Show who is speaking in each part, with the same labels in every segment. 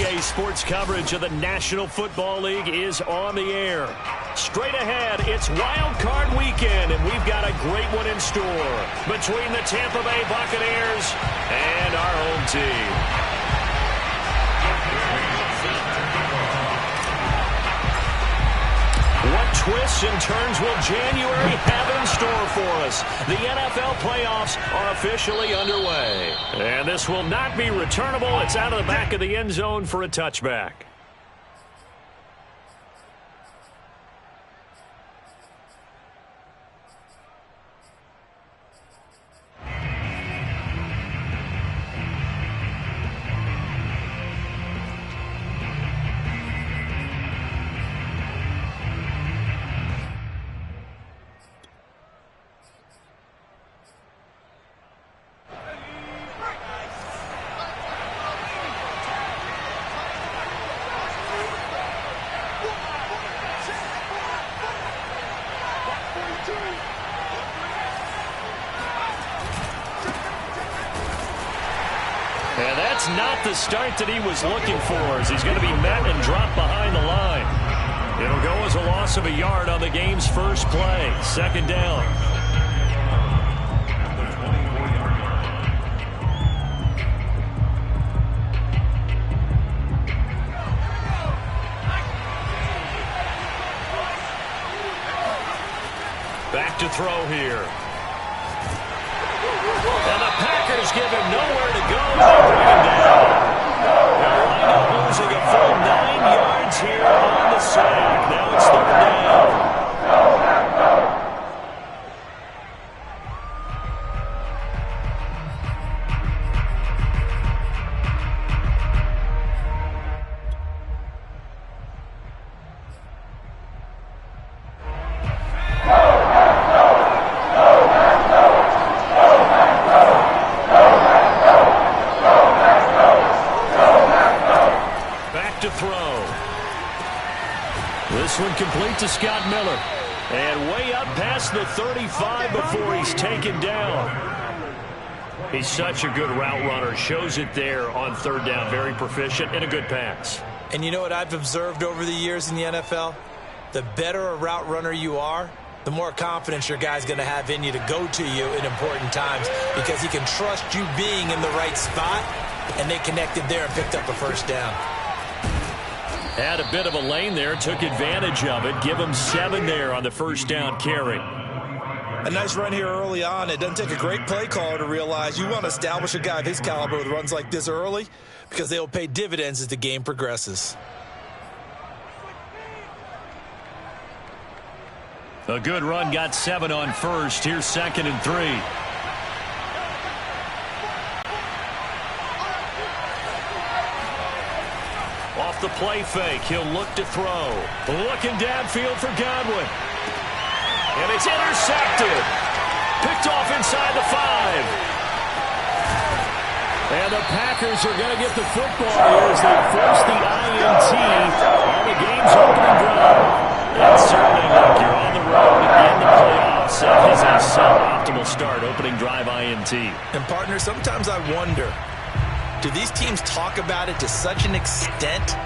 Speaker 1: NBA sports coverage of the National Football League is on the air. Straight ahead, it's Wild Card Weekend, and we've got a great one in store between the Tampa Bay Buccaneers and our home team. What twists and turns will January have in store for us? The NFL playoffs are officially underway. And this will not be returnable. It's out of the back of the end zone for a touchback. And that's not the start that he was looking for, as he's going to be met and dropped behind the line. It'll go as a loss of a yard on the game's first play. Second down. Back to throw here. And the Packers give him nowhere to go. They bring him down. They'll wind up losing a full 9 yards here on the sack. Now it's third down. This one complete to Scott Miller. And way up past the 35 before he's taken down. He's such a good route runner. Shows it there on third down. Very proficient and a good pass.
Speaker 2: And you know what I've observed over the years in the NFL? The better a route runner you are, the more confidence your guy's going to have in you to go to you in important times, because he can trust you being in the right spot, and they connected there and picked up a first down.
Speaker 1: Had a bit of a lane there, took advantage of it. Give him 7 there on the first down carry.
Speaker 2: A nice run here early on. It doesn't take a great play caller to realize you want to establish a guy of his caliber with runs like this early, because they'll pay dividends as the game progresses.
Speaker 1: A good run, got 7 on first. Here's 2nd and 3. Off the play fake, he'll look to throw. Looking downfield for Godwin. And it's intercepted. Picked off inside the 5. And the Packers are going to get the football here as they force the INT on the game's opening drive. And certainly, look, you're on the road in the playoffs. That is a suboptimal start, opening drive INT.
Speaker 2: And, partner, sometimes I wonder, do these teams talk about it to such an extent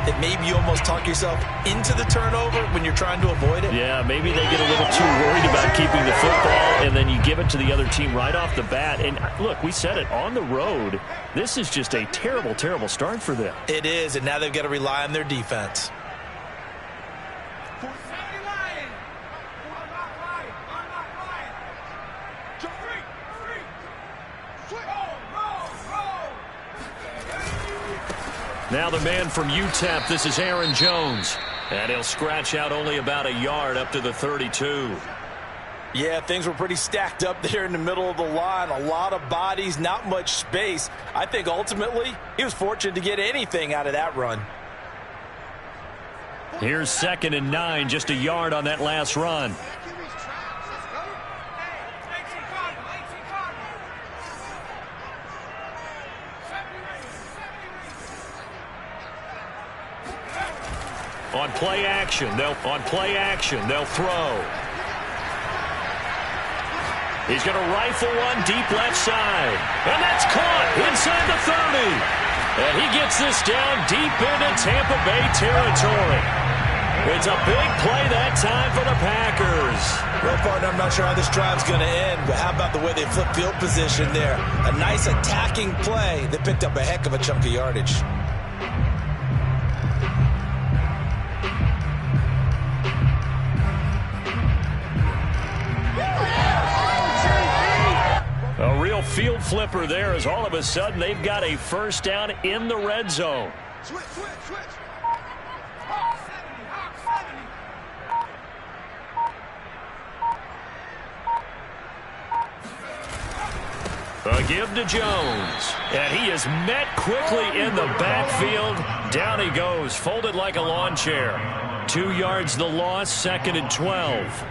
Speaker 2: that maybe you almost talk yourself into the turnover when you're trying to avoid it?
Speaker 1: Yeah, maybe they get a little too worried about keeping the football, and then you give it to the other team right off the bat. And, look, we said it, on the road, this is just a terrible, terrible start for them.
Speaker 2: It is, and now they've got to rely on their defense.
Speaker 1: Now the man from UTEP, this is Aaron Jones. And he'll scratch out only about a yard up to the 32.
Speaker 2: Yeah, things were pretty stacked up there in the middle of the line. A lot of bodies, not much space. I think ultimately he was fortunate to get anything out of that run.
Speaker 1: Here's 2nd and 9, just a yard on that last run. On play action, they'll throw. He's going to rifle one deep left side. And that's caught inside the 30. And he gets this down deep into Tampa Bay territory. It's a big play that time for the Packers.
Speaker 2: Well, partner, I'm not sure how this drive's going to end, but how about the way they flip field position there? A nice attacking play that picked up a heck of a chunk of yardage.
Speaker 1: A real field flipper there as all of a sudden they've got a first down in the red zone.
Speaker 3: Switch.
Speaker 1: A give to Jones. And he is met quickly in the backfield. Down he goes, folded like a lawn chair. 2 yards the loss, 2nd and 12.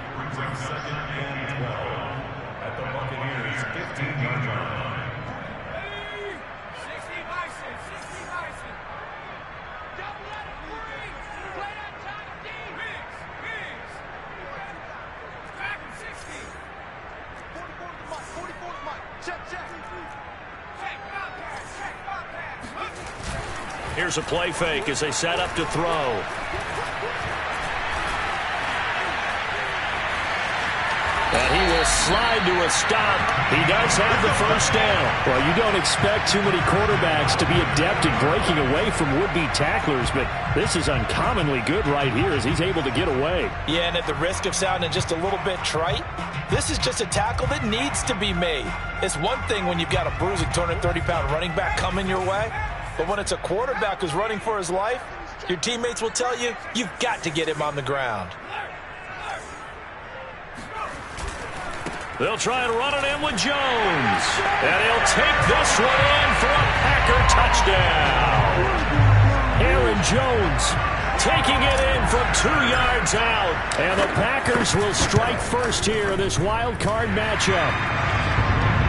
Speaker 1: Here's a play fake as they set up to throw. And he will slide to a stop. He does have the first down.
Speaker 4: Well, you don't expect too many quarterbacks to be adept at breaking away from would-be tacklers, but this is uncommonly good right here as he's able to get away.
Speaker 2: Yeah, and at the risk of sounding just a little bit trite, this is just a tackle that needs to be made. It's one thing when you've got a bruising 230-pound running back coming your way, but when it's a quarterback who's running for his life, your teammates will tell you, you've got to get him on the ground.
Speaker 1: They'll try and run it in with Jones. And he'll take this one in for a Packer touchdown. Aaron Jones taking it in from 2 yards out. And the Packers will strike first here in this wild card matchup.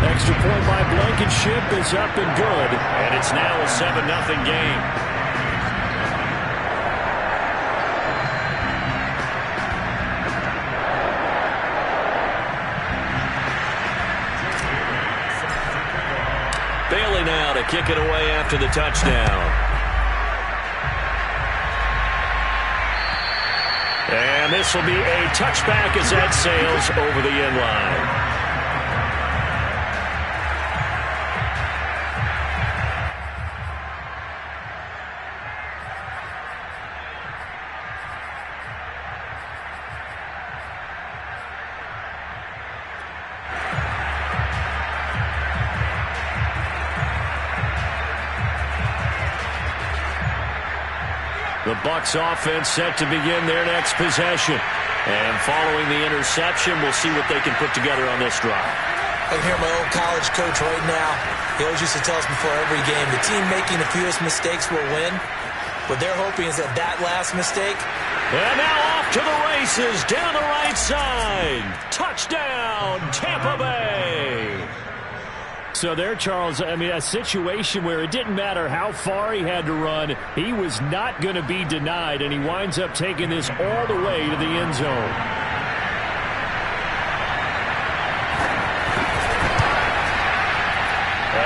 Speaker 1: Extra point by Blankenship is up and good. And it's now a 7-0 game. Bailey now to kick it away after the touchdown. And this will be a touchback as that sails over the end line. The Bucs offense set to begin their next possession. And following the interception, we'll see what they can put together on this drive.
Speaker 2: I can hear my old college coach right now. He always used to tell us before every game, the team making the fewest mistakes will win. What they're hoping is that last mistake.
Speaker 1: And now off to the races, down the right side. Touchdown, Tampa Bay.
Speaker 4: So there, Charles, I mean, a situation where it didn't matter how far he had to run, he was not going to be denied, and he winds up taking this all the way to the end zone.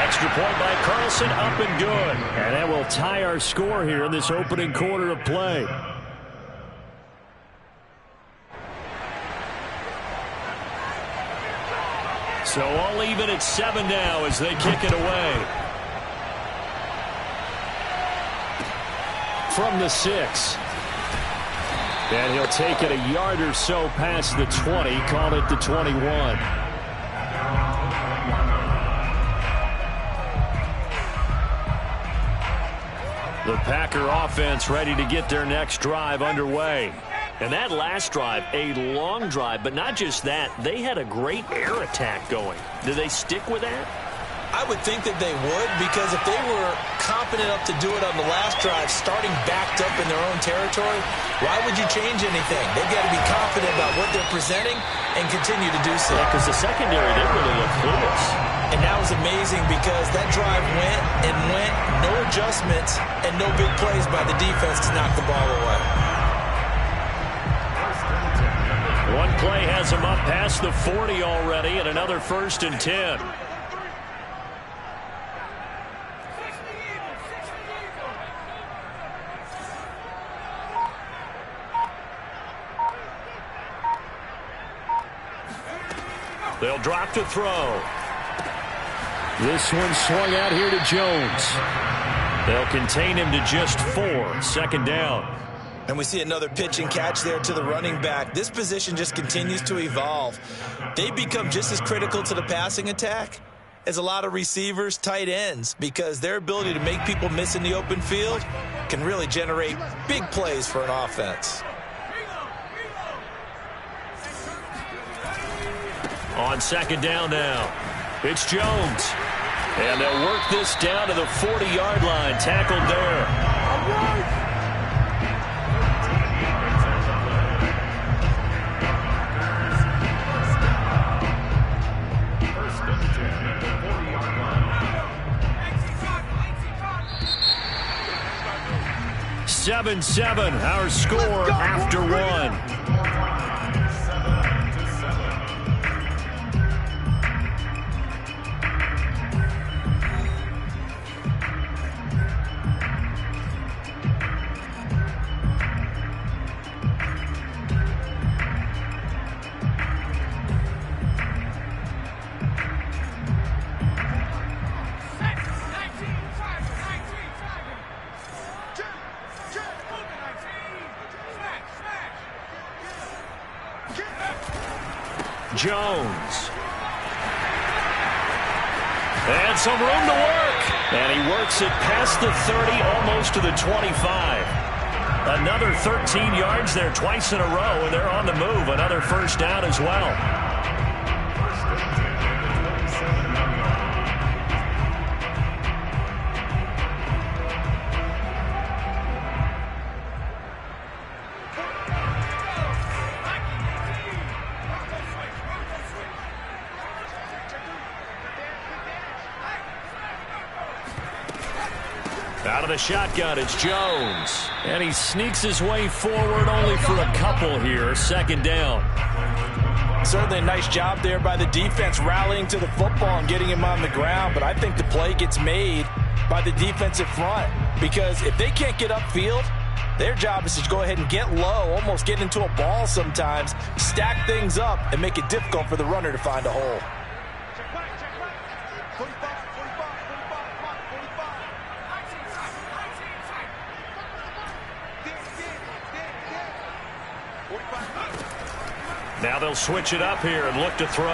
Speaker 1: Extra point by Carlson, up and good.
Speaker 4: And that will tie our score here in this opening quarter of play.
Speaker 1: So all even at 7 now as they kick it away.
Speaker 4: From the 6. And he'll take it a yard or so past the 20, call it the 21.
Speaker 1: The Packer offense ready to get their next drive underway. And that last drive, a long drive, but not just that, they had a great air attack going. Do they stick with that?
Speaker 2: I would think that they would, because if they were confident enough to do it on the last drive, starting backed up in their own territory, why would you change anything? They've got to be confident about what they're presenting and continue to do so.
Speaker 1: Yeah, because the secondary, they really look clueless.
Speaker 2: And that was amazing because that drive went and went, no adjustments, and no big plays by the defense to knock the ball away.
Speaker 1: One play has him up past the 40 already, and another 1st and 10. They'll drop to throw.
Speaker 4: This one swung out here to Jones.
Speaker 1: They'll contain him to just 4. Second down.
Speaker 2: And we see another pitch and catch there to the running back. This position just continues to evolve. They become just as critical to the passing attack as a lot of receivers, tight ends, because their ability to make people miss in the open field can really generate big plays for an offense.
Speaker 1: On second down now, it's Jones. And they'll work this down to the 40-yard line. Tackled there. 7-7, our score after 1. Jones. And some room to work. And he works it past the 30, almost to the 25. Another 13 yards there twice in a row, and they're on the move. Another first down as well. Out of the shotgun, it's Jones. And he sneaks his way forward only for a couple here. Second down.
Speaker 2: Certainly a nice job there by the defense rallying to the football and getting him on the ground. But I think the play gets made by the defensive front. Because if they can't get upfield, their job is to go ahead and get low, almost get into a ball sometimes, stack things up, and make it difficult for the runner to find a hole.
Speaker 1: Now they'll switch it up here and look to throw.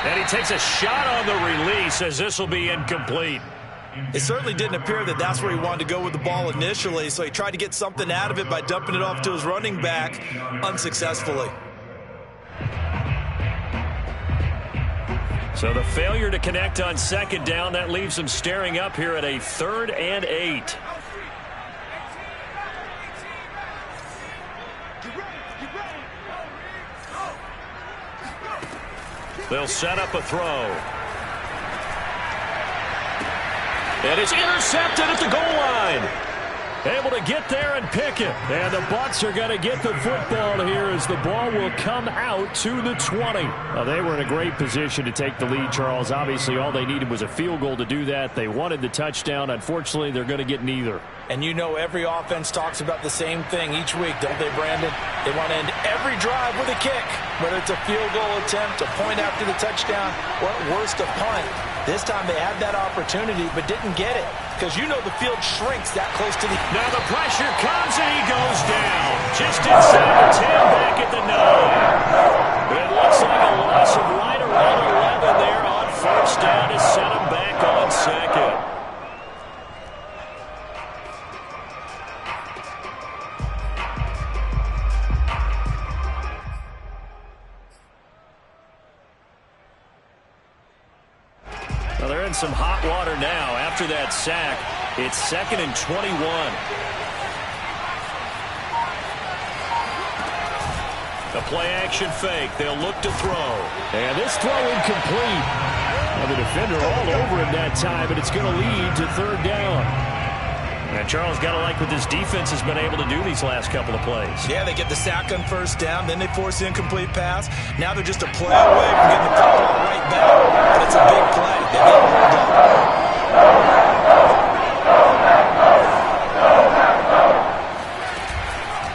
Speaker 1: And he takes a shot on the release as this will be incomplete.
Speaker 2: It certainly didn't appear that that's where he wanted to go with the ball initially, so he tried to get something out of it by dumping it off to his running back unsuccessfully.
Speaker 1: So the failure to connect on second down, that leaves him staring up here at a 3rd and 8. They'll set up a throw. And it's intercepted at the goal line. Able to get there and pick it. And the Bucs are going to get the football here as the ball will come out to the 20.
Speaker 4: Well, they were in a great position to take the lead, Charles. Obviously, all they needed was a field goal to do that. They wanted the touchdown. Unfortunately, they're going to get neither.
Speaker 2: And you know every offense talks about the same thing each week, don't they, Brandon? They want to end every drive with a kick, whether it's a field goal attempt, a point after the touchdown, or at worst, a punt. This time they had that opportunity but didn't get it because you know the field shrinks that close to the...
Speaker 1: Now the pressure comes and he goes down. Just inside the 10, back at the 9. It looks like a loss of right around 11 there on first down to set him back on second. Well, they're in some hot water now. After that sack, it's 2nd and 21. The play-action fake. They'll look to throw.
Speaker 4: And this throw incomplete. Well, the defender all over him that time, but it's going to lead to 3rd down.
Speaker 1: And Charles, got to like what this defense has been able to do these last couple of plays.
Speaker 2: Yeah, they get the sack on first down, then they force the incomplete pass. Now they're just a play away from getting the football right back. But it's a big play. They get hold up.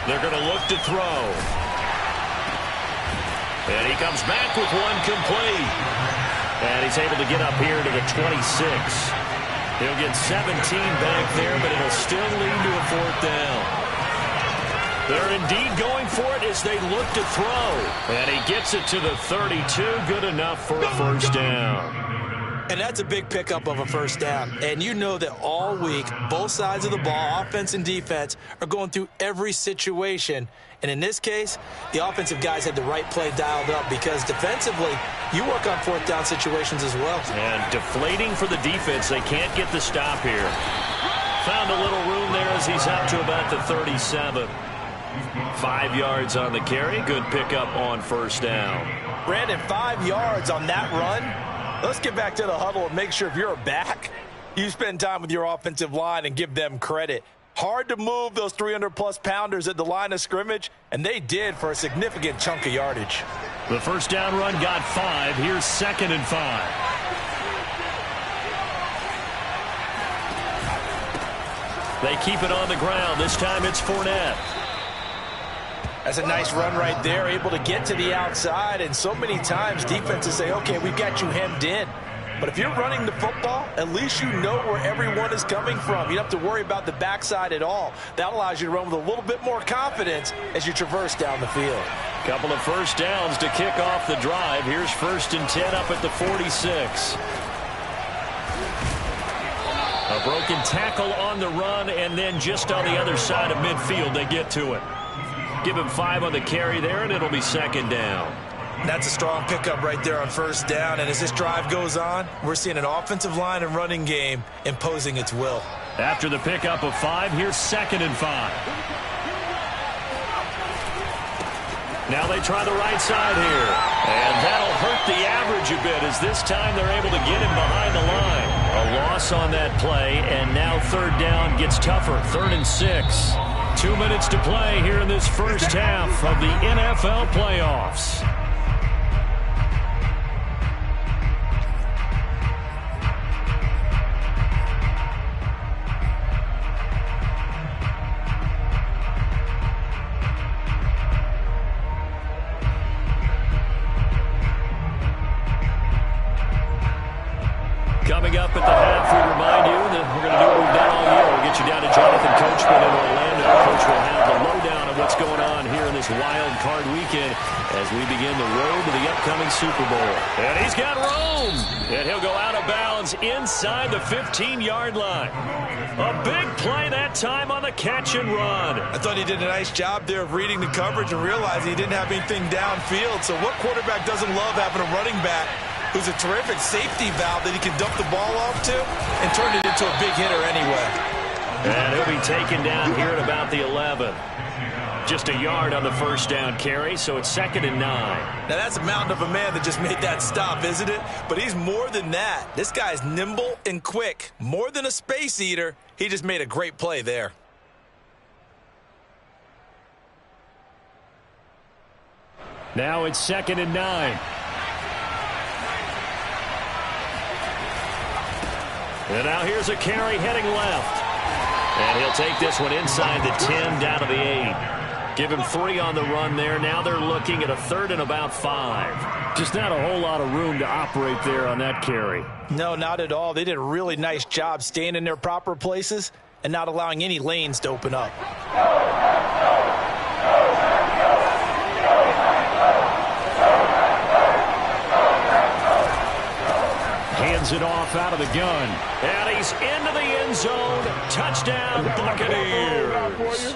Speaker 1: They're going to look to throw. And he comes incomplete. And he's able to get up here to the 26. He'll get 17 back there, but it'll still lead to a 4th down. They're indeed going for it as they look to throw. And he gets it to the 32. Good enough for a 1st down.
Speaker 2: And that's a big pickup of a 1st down. And you know that all week, both sides of the ball, offense and defense, are going through every situation. And in this case, the offensive guys had the right play dialed up because defensively, you work on 4th down situations as well.
Speaker 1: And deflating for the defense. They can't get the stop here. Found a little room there as he's up to about the 37. 5 yards on the carry. Good pickup on 1st down.
Speaker 2: Brandon, 5 yards on that run. Let's get back to the huddle and make sure if you're a back, you spend time with your offensive line and give them credit. Hard to move those 300-plus pounders at the line of scrimmage, and they did for a significant chunk of yardage.
Speaker 1: The 1st down run got 5. Here's 2nd and 5. They keep it on the ground. This time it's Fournette.
Speaker 2: That's a nice run right there, able to get to the outside. And so many times defenses say, okay, we've got you hemmed in. But if you're running the football, at least you know where everyone is coming from. You don't have to worry about the backside at all. That allows you to run with a little bit more confidence as you traverse down the field.
Speaker 1: Couple of 1st downs to kick off the drive. Here's 1st and 10 up at the 46. A broken tackle on the run, and then just on the other side of midfield, they get to it. Give him 5 on the carry there, and it'll be 2nd down.
Speaker 2: That's a strong pickup right there on 1st down. And as this drive goes on, we're seeing an offensive line and running game imposing its will.
Speaker 1: After the pickup of 5, here's 2nd and 5. Now they try the right side here. And that'll hurt the average a bit as this time they're able to get him behind the line. A loss on that play, and now 3rd down gets tougher. 3rd and 6. 2 minutes to play here in this first half of the NFL playoffs. Coming up at the half, we remind you that we're going to do what we've done all year. We'll get you down to Jonathan Coachman in Orlando. Coach will have the lowdown of what's going on here in this wild card weekend as we begin the road to the upcoming Super Bowl. And he's got room. And he'll go out of bounds inside the 15-yard line. A big play that time on the catch and run.
Speaker 2: I thought he did a nice job there of reading the coverage and realizing he didn't have anything downfield. So what quarterback doesn't love having a running back who's a terrific safety valve that he can dump the ball off to and turn it into a big hitter anyway.
Speaker 1: And he'll be taken down here at about the 11. Just a yard on the 1st down carry, so it's 2nd and 9.
Speaker 2: Now that's a mountain of a man that just made that stop, isn't it? But he's more than that. This guy's nimble and quick. More than a space eater, he just made a great play there.
Speaker 1: Now it's 2nd and 9. And now here's a carry heading left. And he'll take this one inside the 10 down to the 8. Give him 3 on the run there. Now they're looking at a 3rd and about 5. Just not a whole lot of room to operate there on that carry.
Speaker 2: No, not at all. They did a really nice job staying in their proper places and not allowing any lanes to open up.
Speaker 1: Hands it off out of the gun. And he's into the end zone. Touchdown, Buccaneers.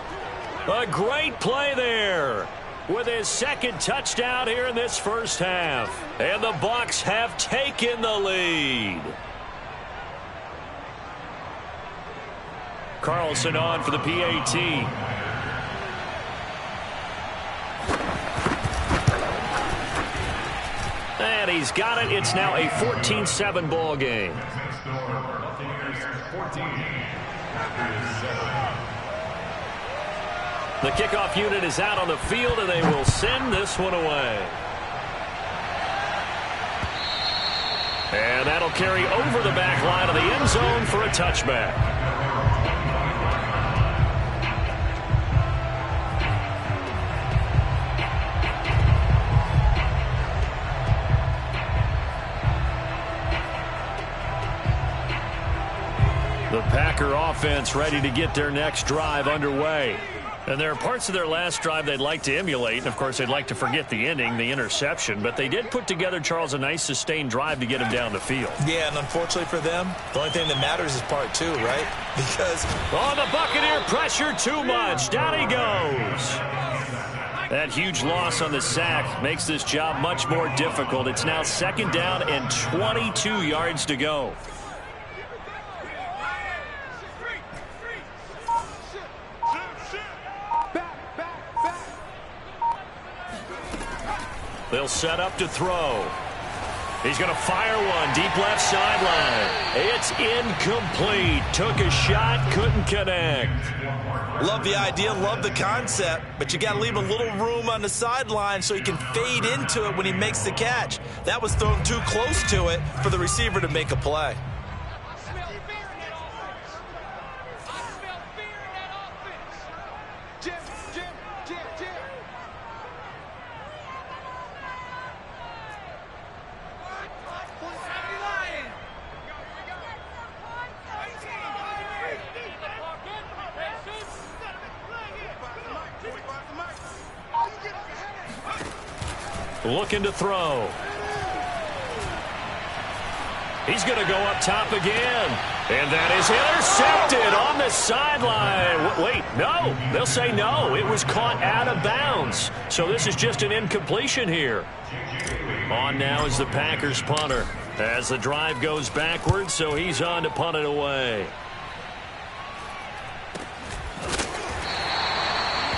Speaker 1: A great play there with his 2nd touchdown here in this first half. And the Bucs have taken the lead. Carlson on for the PAT. And he's got it. It's now a 14-7 ball game. The kickoff unit is out on the field, and they will send this one away. And that'll carry over the back line of the end zone for a touchback. offense ready to get their next drive underway. And there are parts of their last drive they'd like to emulate. And, of course, they'd like to forget the ending, the interception. But they did put together, Charles, a nice sustained drive to get him down the field.
Speaker 2: Yeah, and unfortunately for them, the only thing that matters is part two, right? Because
Speaker 1: the Buccaneer pressure too much. Down he goes. That huge loss on the sack makes this job much more difficult. It's now 2nd down and 22 yards to go. They'll set up to throw. He's going to fire one deep left sideline. It's incomplete. Took a shot, couldn't connect.
Speaker 2: Love the idea, love the concept, but you got to leave a little room on the sideline so he can fade into it when he makes the catch. That was thrown too close to it for the receiver to make a play.
Speaker 1: Looking to throw. He's going to go up top again. And that is intercepted on the sideline. Wait, no. They'll say no. It was caught out of bounds. So this is just an incompletion here. On now is the Packers punter as the drive goes backwards, so he's on to punt it away.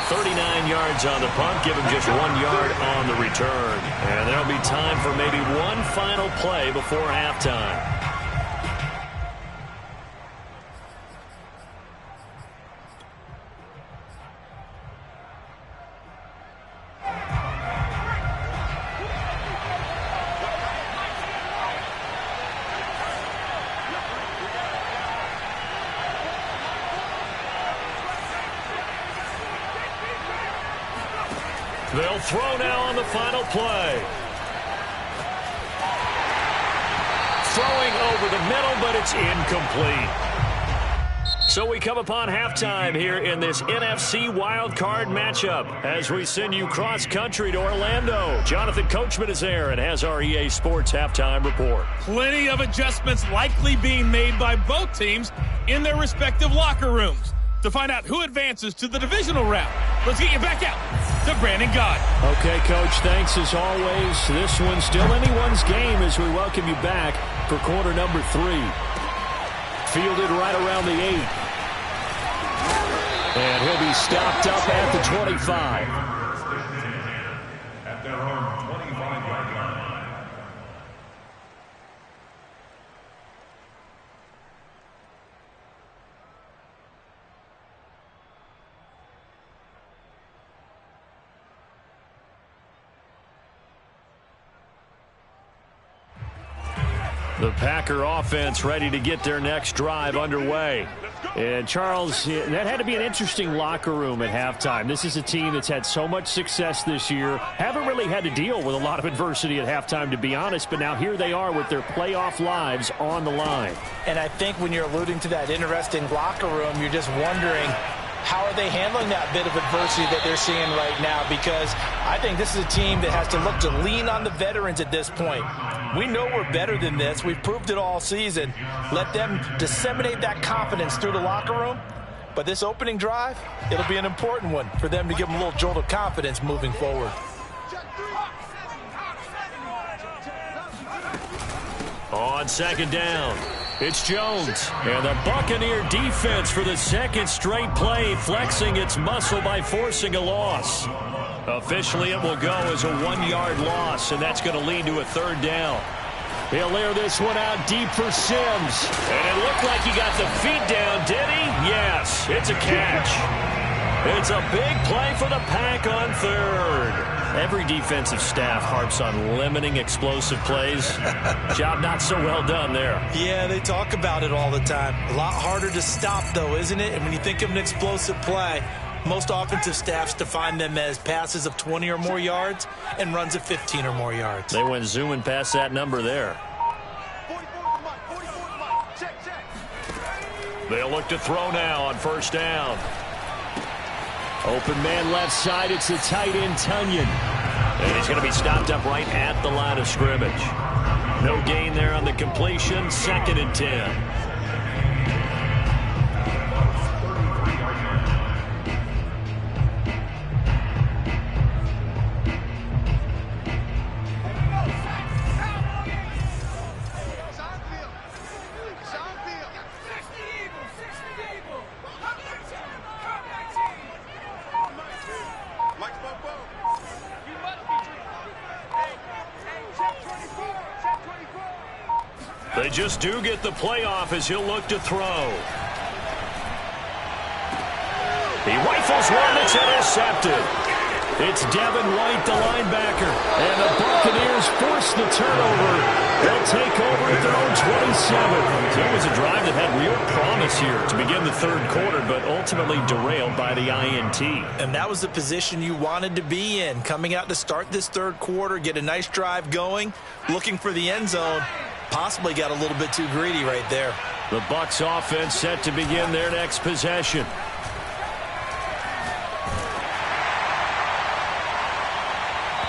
Speaker 1: 39 yards on the punt, give him just 1 yard on the return. And there'll be time for maybe one final play before halftime. They'll throw now on the final play. Throwing over the middle, but it's incomplete. So we come upon halftime here in this NFC wildcard matchup as we send you cross-country to Orlando. Jonathan Coachman is there and has our EA Sports halftime report.
Speaker 3: Plenty of adjustments likely being made by both teams in their respective locker rooms. To find out who advances to the divisional round, let's get you back out to Brandon Gaudin.
Speaker 4: Okay, Coach, thanks as always. This one's still anyone's game as we welcome you back for quarter number 3. Fielded right around the 8. And he'll be stopped up at the 25.
Speaker 5: At their own 25-yard line.
Speaker 1: The Packer offense ready to get their next drive underway.
Speaker 4: And, Charles, that had to be an interesting locker room at halftime. This is a team that's had so much success this year. Haven't really had to deal with a lot of adversity at halftime, to be honest. But now here they are with their playoff lives on the line.
Speaker 2: And I think when you're alluding to that interesting locker room, you're just wondering, how are they handling that bit of adversity that they're seeing right now? Because I think this is a team that has to look to lean on the veterans at this point. We know we're better than this. We've proved it all season. Let them disseminate that confidence through the locker room. But this opening drive, it'll be an important one for them to give them a little jolt of confidence moving forward.
Speaker 1: On 2nd down, it's Jones. And the Buccaneer defense for the 2nd straight play, flexing its muscle by forcing a loss. Officially, it will go as a 1-yard loss, and that's going to lead to a 3rd down. He'll air this one out deep for Sims. And it looked like he got the feet down, did he? Yes, it's a catch. It's a big play for the Pack on 3rd. Every defensive staff harps on limiting explosive plays. Job not so well done there.
Speaker 2: Yeah, they talk about it all the time. A lot harder to stop, though, isn't it? And when you think of an explosive play, most offensive staffs define them as passes of 20 or more yards and runs of 15 or more yards.
Speaker 1: They went zooming past that number there. They'll look to throw now on first down.
Speaker 4: Open man left side. It's the tight end, Tunyon.
Speaker 1: And he's going to be stopped up right at the line of scrimmage. No gain there on the completion. 2nd and 10. They just do get the playoff as he'll look to throw. He rifles one that's intercepted. It's Devin White, the linebacker. And the Buccaneers force the turnover. They'll take over at their own 27. So it was a drive that had real promise here to begin the third quarter, but ultimately derailed by the INT.
Speaker 2: And that was the position you wanted to be in. Coming out to start this third quarter, get a nice drive going, looking for the end zone. Possibly got a little bit too greedy right there.
Speaker 1: The Bucs offense set to begin their next possession.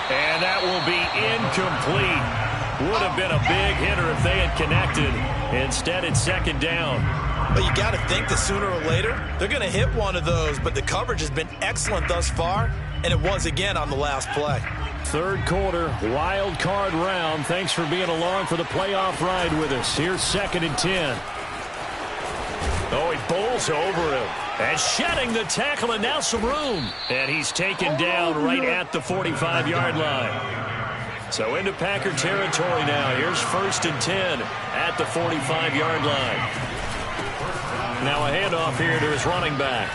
Speaker 1: And that will be incomplete. Would have been a big hitter if they had connected. Instead, it's 2nd down.
Speaker 2: But you got to think that sooner or later, they're going to hit one of those. But the coverage has been excellent thus far, and it was again on the last play.
Speaker 4: Third quarter, wild card round. Thanks for being along for the playoff ride with us. Here's 2nd and 10.
Speaker 1: Oh, he bowls over him. And shedding the tackle, and now some room. And he's taken down right at the 45-yard line. So into Packer territory now. Here's 1st and 10 at the 45-yard line. Now a handoff here to his running back.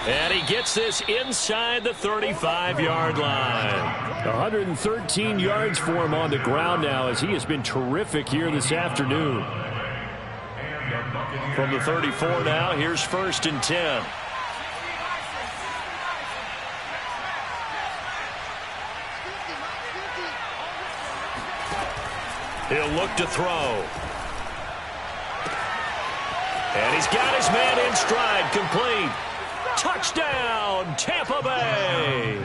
Speaker 1: And he gets this inside the 35-yard line.
Speaker 4: 113 yards for him on the ground now, as he has been terrific here this afternoon.
Speaker 1: From the 34 now, here's 1st and 10. He'll look to throw. And he's got his man in stride, complete. Touchdown, Tampa Bay.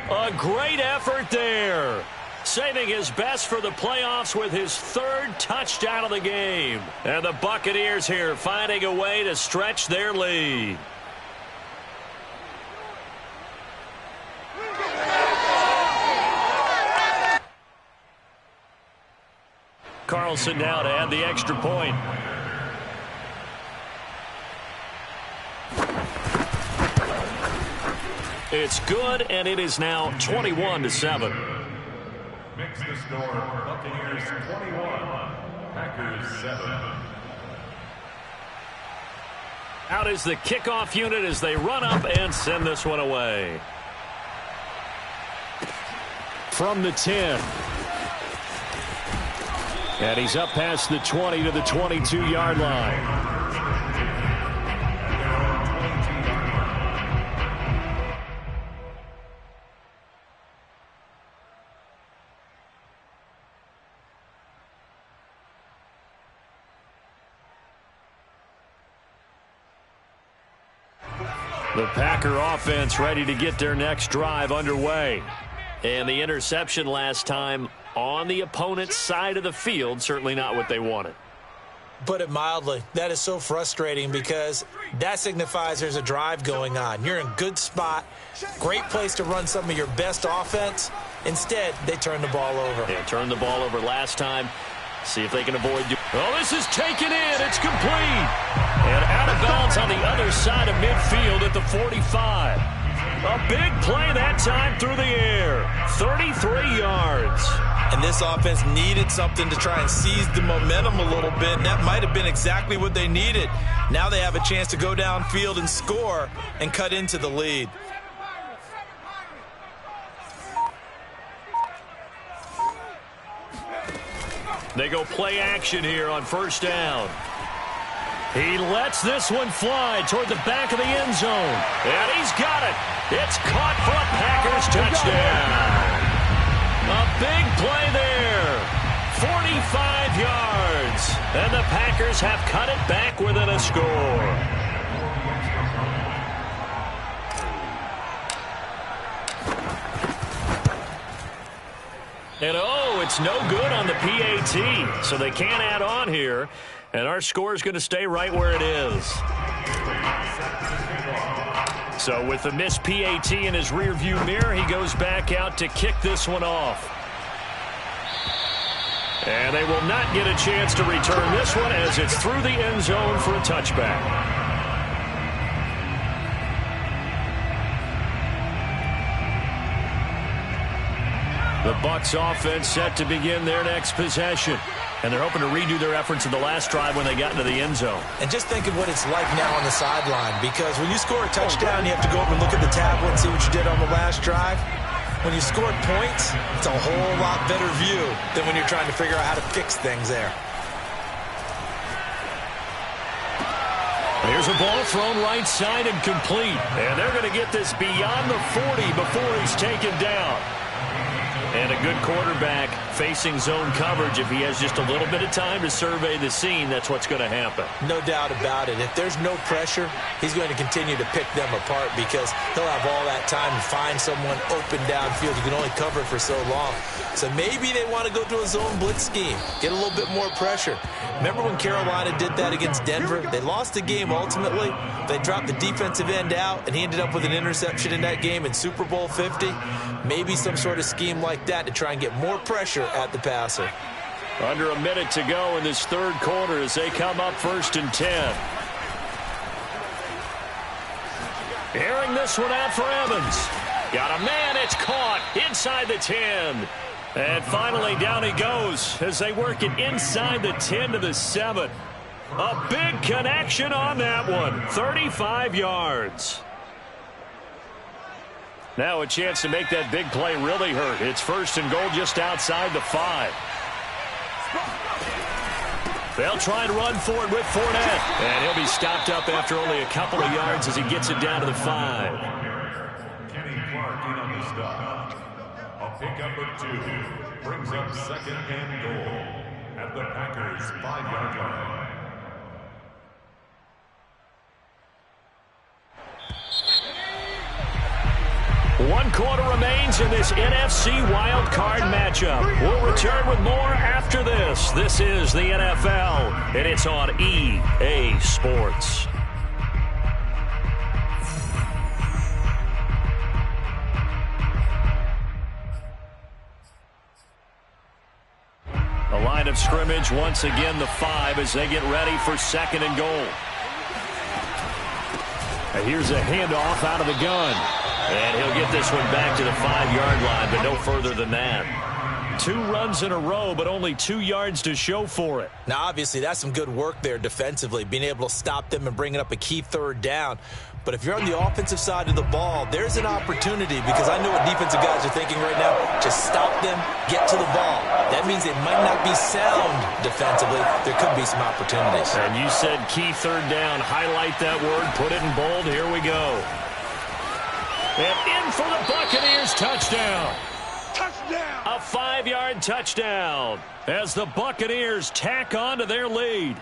Speaker 1: A great effort there. Saving his best for the playoffs with his 3rd touchdown of the game. And the Buccaneers here finding a way to stretch their lead. Carlson now to add the extra point. It's good, and it is now 21-7.
Speaker 5: Mix the score. Buccaneers 21, Packers 7.
Speaker 1: Out is the kickoff unit as they run up and send this one away.
Speaker 4: From the 10. And he's up past the 20 to the 22-yard line.
Speaker 1: The Packer offense ready to get their next drive underway. And the interception last time on the opponent's side of the field, certainly not what they wanted.
Speaker 2: Put it mildly, that is so frustrating because that signifies there's a drive going on. You're in good spot, great place to run some of your best offense. Instead, they turn the ball over.
Speaker 1: Yeah, turned the ball over last time. See if they can avoid. Oh, this is taken in. It's complete. And out of bounds on the other side of midfield at the 45. A big play that time through the air. 33 yards.
Speaker 2: And this offense needed something to try and seize the momentum a little bit. And that might have been exactly what they needed. Now they have a chance to go downfield and score and cut into the lead.
Speaker 1: They go play action here on first down. He lets this one fly toward the back of the end zone. And he's got it. It's caught for a Packers touchdown. A big play there. 45 yards. And the Packers have cut it back within a score. And oh, it's no good on the PAT, so they can't add on here, and our score is going to stay right where it is. So with the missed PAT in his rearview mirror, he goes back out to kick this one off. And they will not get a chance to return this one as it's through the end zone for a touchback. The Bucs offense set to begin their next possession. And they're hoping to redo their efforts in the last drive when they got into the end zone.
Speaker 2: And just think of what it's like now on the sideline, because when you score a touchdown, you have to go over and look at the tablet and see what you did on the last drive. When you scored points, it's a whole lot better view than when you're trying to figure out how to fix things there.
Speaker 1: Here's a ball thrown right side and complete. And they're going to get this beyond the 40 before he's taken down. And a good quarterback facing zone coverage. If he has just a little bit of time to survey the scene, that's what's going to happen.
Speaker 2: No doubt about it. If there's no pressure, he's going to continue to pick them apart because he'll have all that time to find someone open downfield. You can only cover for so long. So maybe they want to go to a zone blitz scheme, get a little bit more pressure. Remember when Carolina did that against Denver? They lost the game ultimately. They dropped the defensive end out, and he ended up with an interception in that game in Super Bowl 50. Maybe some sort of scheme like that to try and get more pressure at the passer.
Speaker 1: Under a minute to go in this third quarter as they come up 1st and 10. Airing this one out for Evans. Got a man, it's caught inside the 10. And finally down he goes as they work it inside the 10 to the 7. A big connection on that one. 35 yards. Now a chance to make that big play really hurt. It's 1st and goal just outside the 5. They'll try and run forward with Fournette. And he'll be stopped up after only a couple of yards as he gets it down to the 5.
Speaker 5: Kenny Clark in on the stop. A pickup of 2 brings up 2nd and goal at the Packers' 5-yard line.
Speaker 1: One quarter remains in this NFC Wild Card matchup. We'll return with more after this. This is the NFL, and it's on EA Sports. The line of scrimmage, once again, the 5 as they get ready for 2nd and goal. And here's a handoff out of the gun. And he'll get this one back to the 5-yard line, but no further than that. 2 runs in a row, but only 2 yards to show for it.
Speaker 2: Now, obviously, that's some good work there defensively, being able to stop them and bringing up a key 3rd down. But if you're on the offensive side of the ball, there's an opportunity because I know what defensive guys are thinking right now. Just stop them, get to the ball. That means it might not be sound defensively. There could be some opportunities.
Speaker 1: And you said key 3rd down. Highlight that word. Put it in bold. Here we go. And in for the Buccaneers, touchdown. Touchdown! A 5-yard touchdown as the Buccaneers tack on to their lead.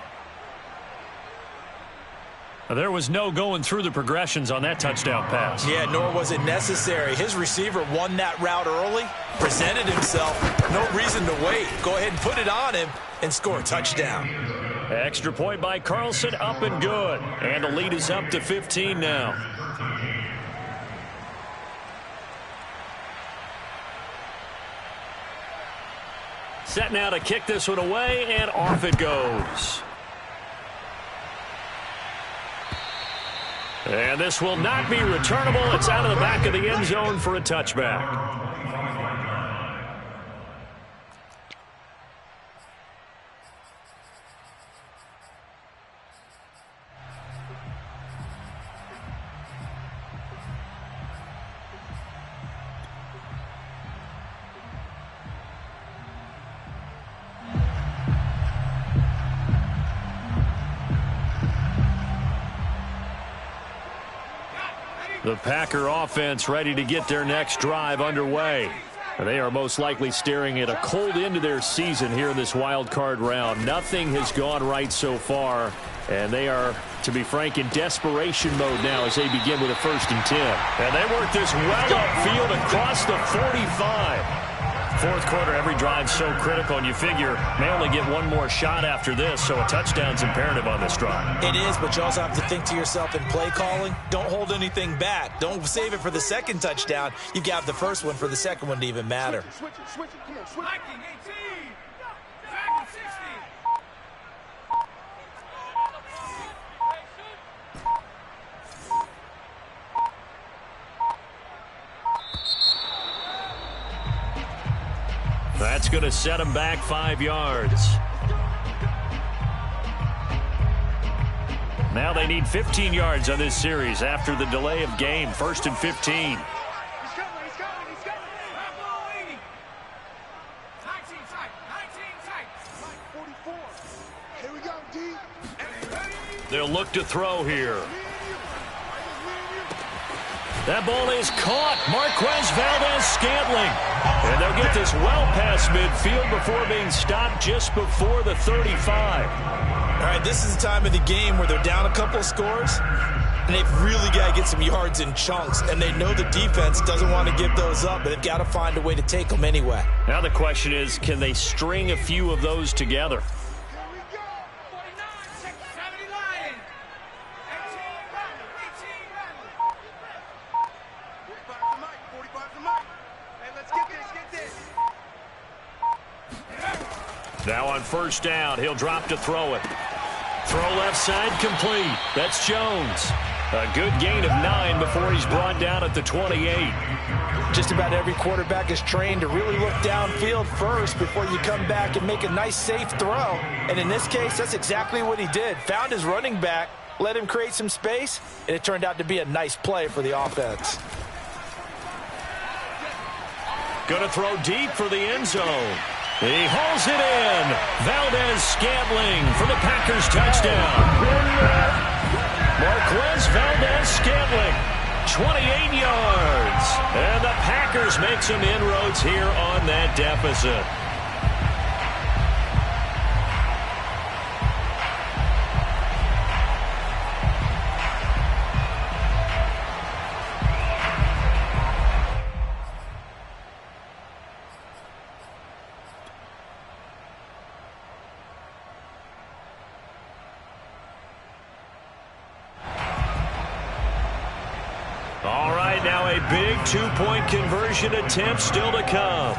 Speaker 1: There was no going through the progressions on that touchdown pass.
Speaker 2: Yeah, nor was it necessary. His receiver won that route early, presented himself. No reason to wait. Go ahead and put it on him and score a touchdown.
Speaker 1: Extra point by Carlson, up and good. And the lead is up to 15 now. Set now to kick this one away, and off it goes. And this will not be returnable. It's out of the back of the end zone for a touchback. The Packer offense ready to get their next drive underway.
Speaker 4: They are most likely staring at a cold end to their season here in this wild card round. Nothing has gone right so far, and they are, to be frank, in desperation mode now as they begin with a 1st and 10. And they work this well upfield across the 45. Fourth quarter, every drive so critical, and you figure may only get one more shot after this, so a touchdown's imperative on this drive.
Speaker 2: It is, but you also have to think to yourself in play calling, don't hold anything back. Don't save it for the second touchdown. You've got the first one for the second one to even matter.
Speaker 6: Switch it. Come on, switch it.
Speaker 4: That's going to set him back 5 yards. Now they need 15 yards on this series after the delay of game. 1st and 15.
Speaker 6: He's coming. Nineteen tight. 44. Here we go, D.
Speaker 4: They'll look to throw here. That ball is caught. Marquez Valdez-Scantling. And they'll get this well past midfield before being stopped just before the 35.
Speaker 2: All right, this is the time of the game where they're down a couple of scores, and they've really got to get some yards in chunks, and they know the defense doesn't want to give those up, but they've got to find a way to take them anyway.
Speaker 4: Now the question is, can they string a few of those together? Now on 1st down, he'll drop to throw it. Throw left side complete. That's Jones. A good gain of 9 before he's brought down at the 28.
Speaker 2: Just about every quarterback is trained to really look downfield first before you come back and make a nice, safe throw. And in this case, that's exactly what he did. Found his running back, let him create some space, and it turned out to be a nice play for the offense.
Speaker 4: Going to throw deep for the end zone. He hauls it in. Valdez-Scantling for the Packers touchdown. Marquez Valdez-Scantling, 28 yards. And the Packers make some inroads here on that deficit. All right, now a big 2-point conversion attempt still to come.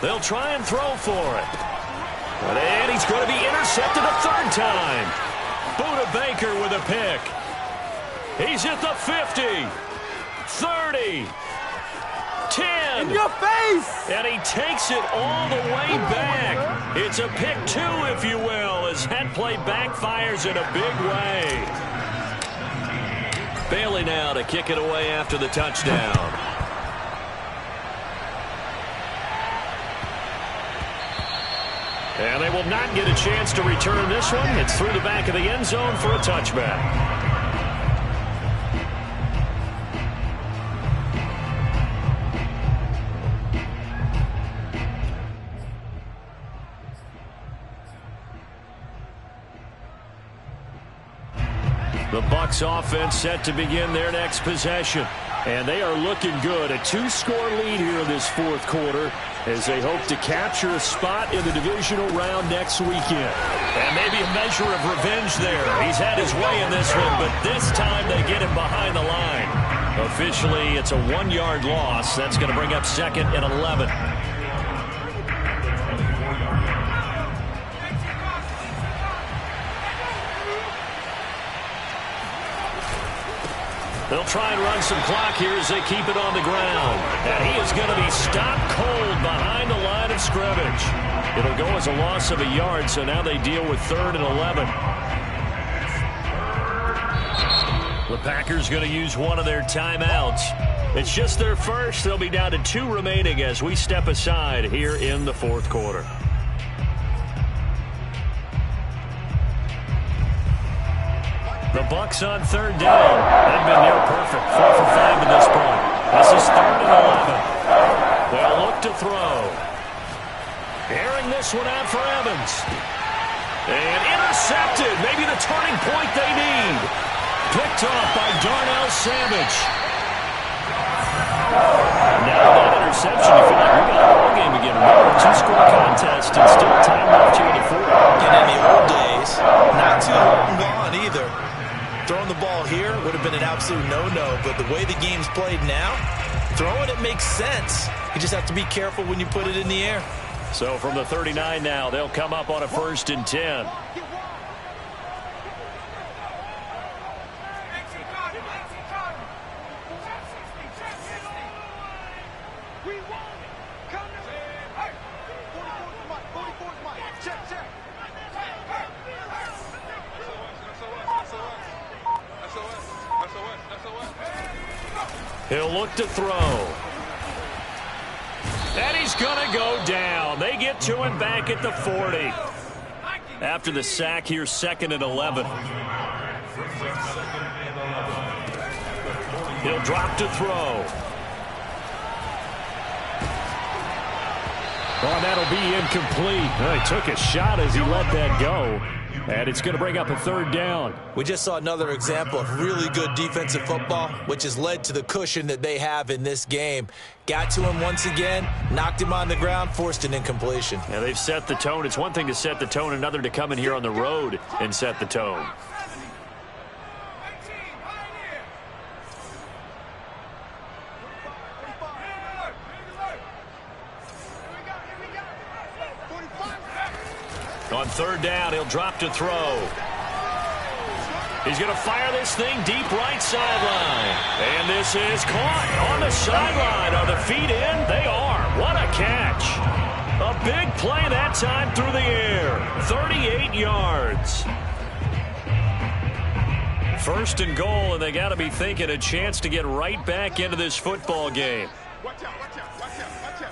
Speaker 4: They'll try and throw for it. And he's going to be intercepted a 3rd time. Buda Baker with a pick. He's at the 50, 30, 10.
Speaker 6: In your face!
Speaker 4: And he takes it all the way back. It's a pick 2, if you will, as that play backfires in a big way. Bailey now to kick it away after the touchdown. And they will not get a chance to return this one. It's through the back of the end zone for a touchback. The Bucs offense set to begin their next possession. And they are looking good. A 2-score lead here in this 4th quarter as they hope to capture a spot in the divisional round next weekend. And maybe a measure of revenge there. He's had his way in this one, but this time they get him behind the line. Officially, it's a 1-yard loss. That's going to bring up 2nd and 11. They'll try and run some clock here as they keep it on the ground. And he is going to be stopped cold behind the line of scrimmage. It'll go as a loss of a yard, so now they deal with 3rd and 11. The Packers going to use one of their timeouts. It's just their first. They'll be down to 2 remaining as we step aside here in the 4th quarter. The Bucs on 3rd down. They've been near perfect. 4 for 5 to this point.
Speaker 1: This is 3rd and 11. They'll look to throw. Airing this one out for Evans. And intercepted. Maybe the turning point they need. Picked off by Darnell Savage. Now that interception, you feel like we got a ball game again. Remember, 2-score contest and still time left here in the 4th.
Speaker 2: And in the old days, not too long gone either. Throwing the ball here would have been an absolute no-no, but the way the game's played now, throwing it makes sense. You just have to be careful when you put it in the air.
Speaker 1: So from the 39 now, they'll come up on a 1st and 10. He'll look to throw. And he's going to go down. They get to him back at the 40. After the sack here, 2nd and 11. He'll drop to throw. Oh, that'll be incomplete. He took a shot as he let that go. And it's going to bring up a 3rd down.
Speaker 2: We just saw another example of really good defensive football, which has led to the cushion that they have in this game. Got to him once again, knocked him on the ground, forced an incompletion.
Speaker 1: Yeah, they've set the tone. It's one thing to set the tone, another to come in here on the road and set the tone. On 3rd down, he'll drop to throw. He's going to fire this thing deep right sideline. And this is caught on the sideline. Are the feet in? They are. What a catch. A big play that time through the air. 38 yards. 1st and goal, and they got to be thinking a chance to get right back into this football game.
Speaker 6: Watch out, watch out, watch out, watch out.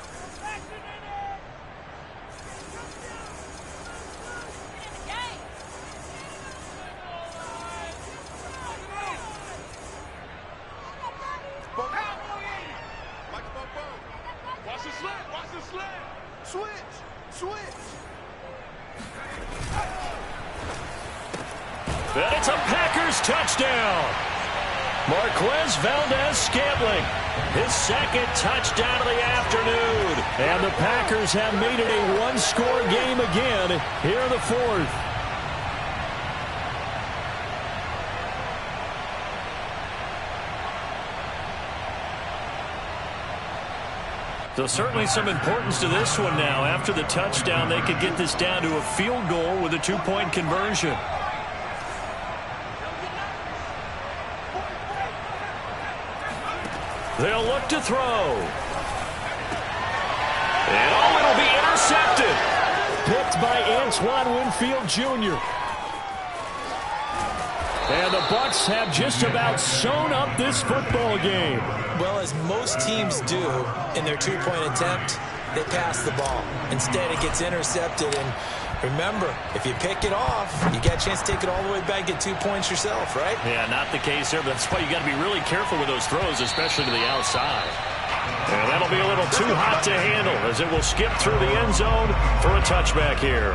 Speaker 6: Watch the slant, watch the slant. Switch, switch.
Speaker 1: And it's a Packers touchdown. Marquez Valdez-Scantling, his 2nd touchdown of the afternoon. And the Packers have made it a 1-score game again here in the 4th. So certainly some importance to this one now. After the touchdown, they could get this down to a field goal with a 2-point conversion. They'll look to throw. And it'll be intercepted. Picked by Antoine Winfield Jr. And the Bucs have just about sewn up this football game.
Speaker 2: Well, as most teams do in their 2-point attempt, they pass the ball. Instead, it gets intercepted. And remember, if you pick it off, you got a chance to take it all the way back, get 2 points yourself, right?
Speaker 1: Yeah, not the case here. But that's why you got to be really careful with those throws, especially to the outside. And that'll be a little too hot to handle as it will skip through the end zone for a touchback here.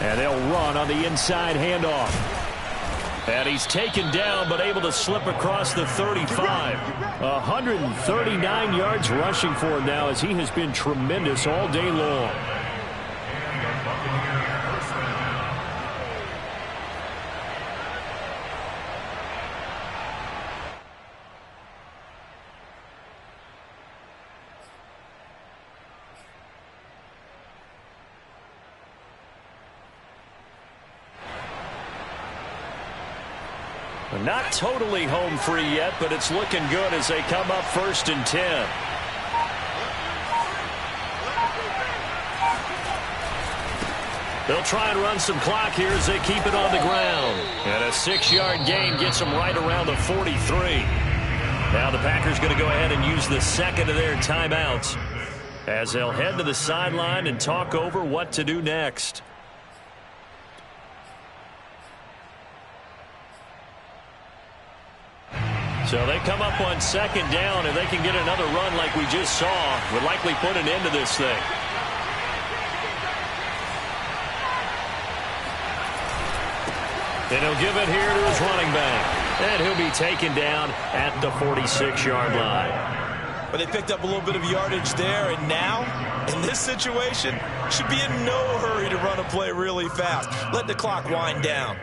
Speaker 1: And they'll run on the inside handoff. And he's taken down but able to slip across the 35. 139 yards rushing for him now as he has been tremendous all day long. Not totally home free yet, but it's looking good as they come up 1st and 10. They'll try and run some clock here as they keep it on the ground. And a 6-yard gain gets them right around the 43. Now the Packers going to go ahead and use the second of their timeouts as they'll head to the sideline and talk over what to do next. So they come up on second down, and they can get another run like we just saw. Would likely put an end to this thing. And he'll give it here to his running back. And he'll be taken down at the 46-yard line.
Speaker 2: But they picked up a little bit of yardage there, and now, in this situation, should be in no hurry to run a play really fast. Let the clock wind down.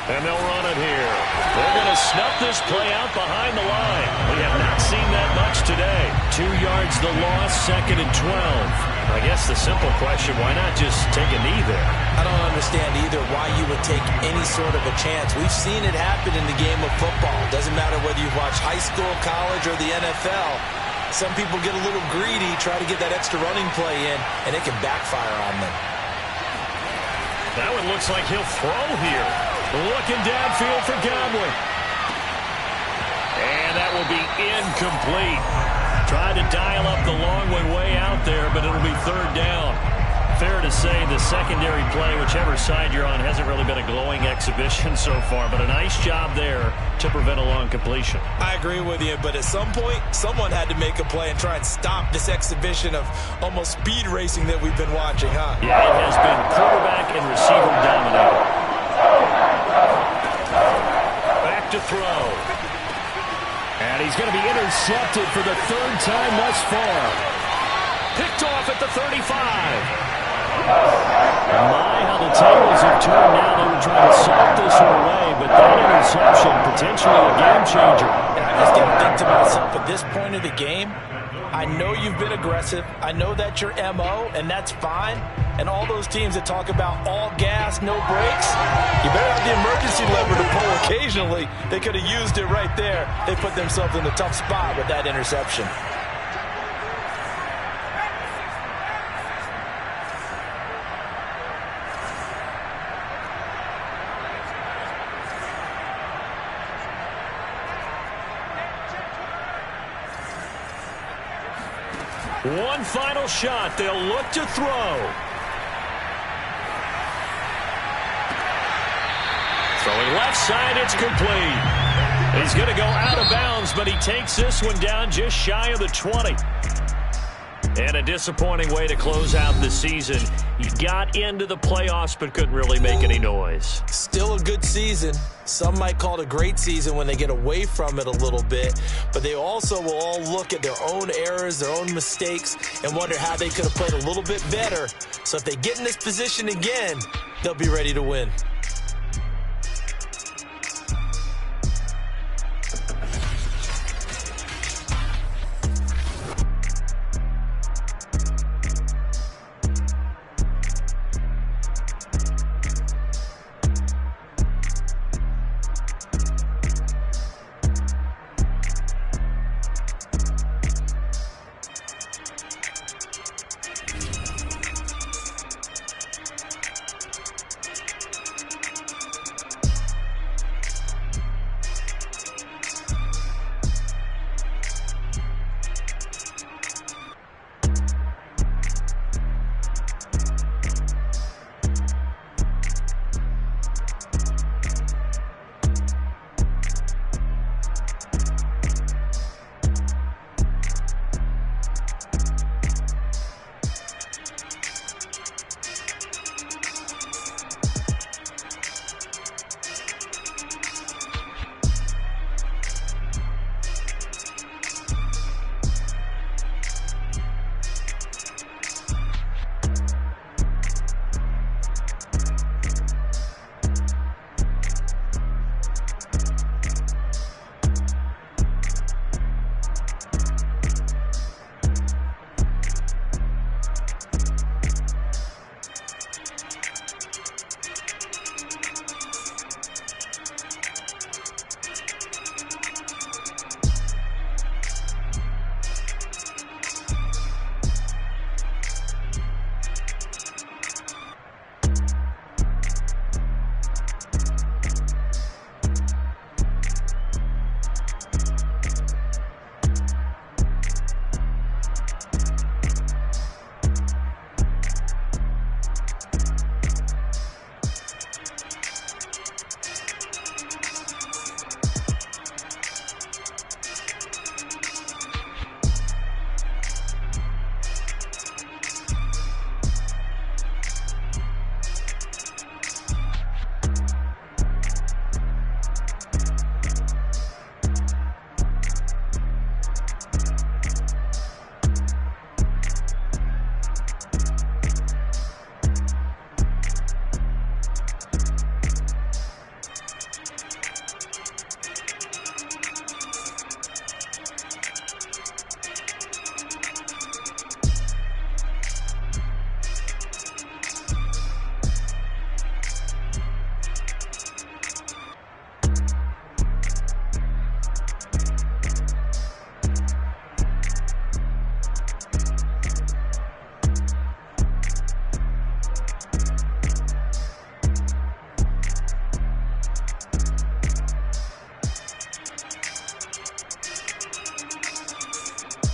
Speaker 1: And they'll run it here. They're going to snuff this play out behind the line. We have not seen that much today. 2 yards the loss, 2nd and 12. I guess the simple question, why not just take a knee there?
Speaker 2: I don't understand either why you would take any sort of a chance. We've seen it happen in the game of football. It doesn't matter whether you watch high school, college, or the NFL. Some people get a little greedy, try to get that extra running play in, and it can backfire on them.
Speaker 1: That one looks like he'll throw here. Looking downfield for Godwin. And that will be incomplete. Tried to dial up the long one way out there, but it'll be 3rd down. Fair to say the secondary play, whichever side you're on, hasn't really been a glowing exhibition so far, but a nice job there to prevent a long completion.
Speaker 2: I agree with you, but at some point, someone had to make a play and try and stop this exhibition of almost speed racing that we've been watching, huh?
Speaker 1: Yeah, it has been quarterback and receiver dominated. Back to throw. And he's going to be intercepted for the 3rd time thus far. Picked off at the 35. My, how the tables have turned now. They were trying to sock this one away, but that interception, potentially a game changer.
Speaker 2: And I just got to think to myself, at this point of the game, I know you've been aggressive. I know that's your MO, and that's fine. And all those teams that talk about all gas, no brakes, you better have the emergency lever to pull occasionally. They could have used it right there. They put themselves in a tough spot with that interception.
Speaker 1: One final shot. They'll look to throw. Throwing left side, it's complete. He's going to go out of bounds, but he takes this one down just shy of the 20. And a disappointing way to close out the season. He got into the playoffs, but couldn't really make any noise.
Speaker 2: Still a good season. Some might call it a great season when they get away from it a little bit, but they also will all look at their own errors, their own mistakes, and wonder how they could have played a little bit better. So if they get in this position again, they'll be ready to win.